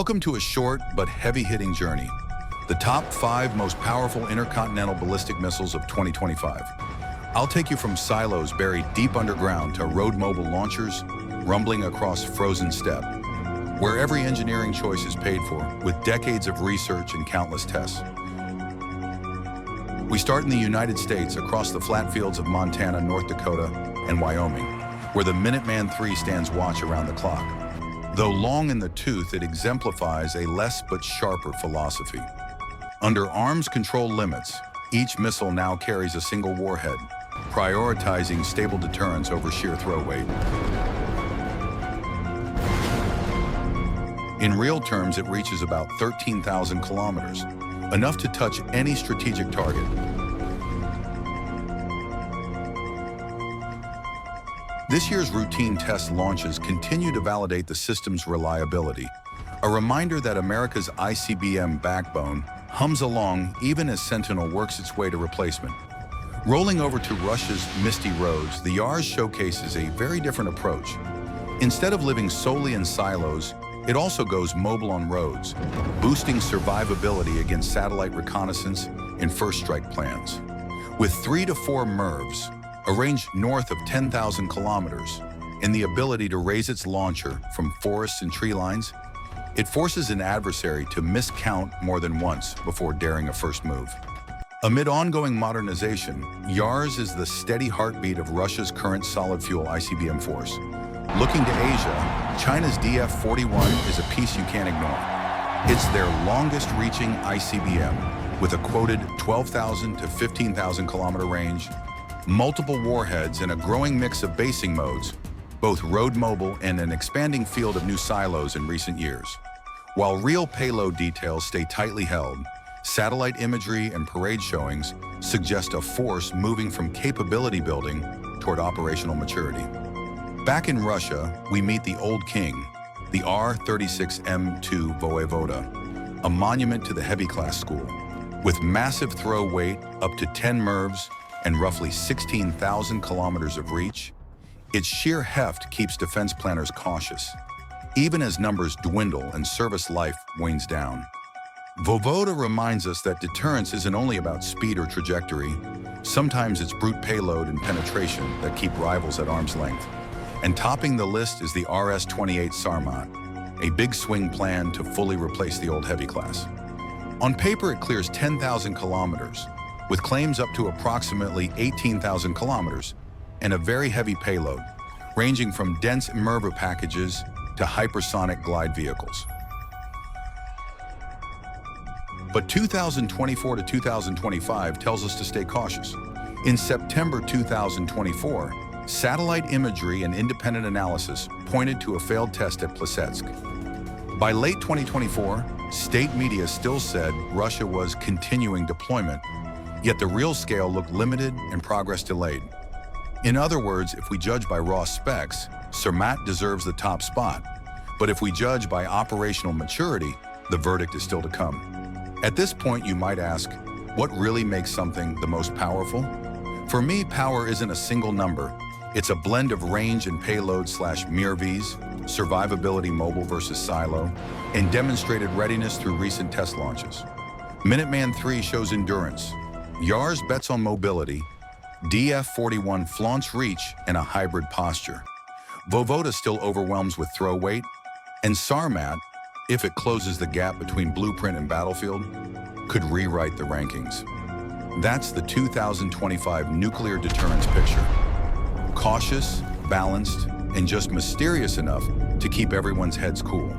Welcome to a short but heavy-hitting journey. The top 5 most powerful intercontinental ballistic missiles of 2025. I'll take you from silos buried deep underground to road-mobile launchers rumbling across frozen steppe, where every engineering choice is paid for with decades of research and countless tests. We start in the United States across the flat fields of Montana, North Dakota, and Wyoming, where the Minuteman III stands watch around the clock. Though long in the tooth, it exemplifies a less but sharper philosophy. Under arms control limits, each missile now carries a single warhead, prioritizing stable deterrence over sheer throw weight. In real terms, it reaches about 13,000 kilometers, enough to touch any strategic target. This year's routine test launches continue to validate the system's reliability, a reminder that America's ICBM backbone hums along even as Sentinel works its way to replacement. Rolling over to Russia's misty roads, the Yars showcases a very different approach. Instead of living solely in silos, it also goes mobile on roads, boosting survivability against satellite reconnaissance and first strike plans. With 3 to 4 MIRVs, a range north of 10,000 kilometers, and the ability to raise its launcher from forests and tree lines, it forces an adversary to miscount more than once before daring a first move. Amid ongoing modernization, Yars is the steady heartbeat of Russia's current solid-fuel ICBM force. Looking to Asia, China's DF-41 is a piece you can't ignore. It's their longest-reaching ICBM, with a quoted 12,000 to 15,000 kilometer range, multiple warheads, and a growing mix of basing modes, both road mobile and an expanding field of new silos in recent years. While real payload details stay tightly held, satellite imagery and parade showings suggest a force moving from capability building toward operational maturity. Back in Russia, we meet the old king, the R-36M2 Voevoda, a monument to the heavy class school. With massive throw weight, up to 10 MIRVs, and roughly 16,000 kilometers of reach, its sheer heft keeps defense planners cautious, even as numbers dwindle and service life wanes down. Voevoda reminds us that deterrence isn't only about speed or trajectory. Sometimes it's brute payload and penetration that keep rivals at arm's length. And topping the list is the RS-28 Sarmat, a big swing plan to fully replace the old heavy class. On paper, it clears 10,000 kilometers, with claims up to approximately 18,000 kilometers and a very heavy payload, ranging from dense MIRV packages to hypersonic glide vehicles. But 2024 to 2025 tells us to stay cautious. In September 2024, satellite imagery and independent analysis pointed to a failed test at Plesetsk. By late 2024, state media still said Russia was continuing deployment, yet the real scale looked limited and progress delayed. In other words, if we judge by raw specs, Sarmat deserves the top spot. But if we judge by operational maturity, the verdict is still to come. At this point, you might ask, what really makes something the most powerful? For me, power isn't a single number. It's a blend of range and payload /MIRVs, survivability mobile versus silo, and demonstrated readiness through recent test launches. Minuteman III shows endurance. Yars bets on mobility. DF-41 flaunts reach and a hybrid posture. Voevoda still overwhelms with throw weight. And Sarmat, if it closes the gap between blueprint and battlefield, could rewrite the rankings. That's the 2025 nuclear deterrence picture. Cautious, balanced, and just mysterious enough to keep everyone's heads cool.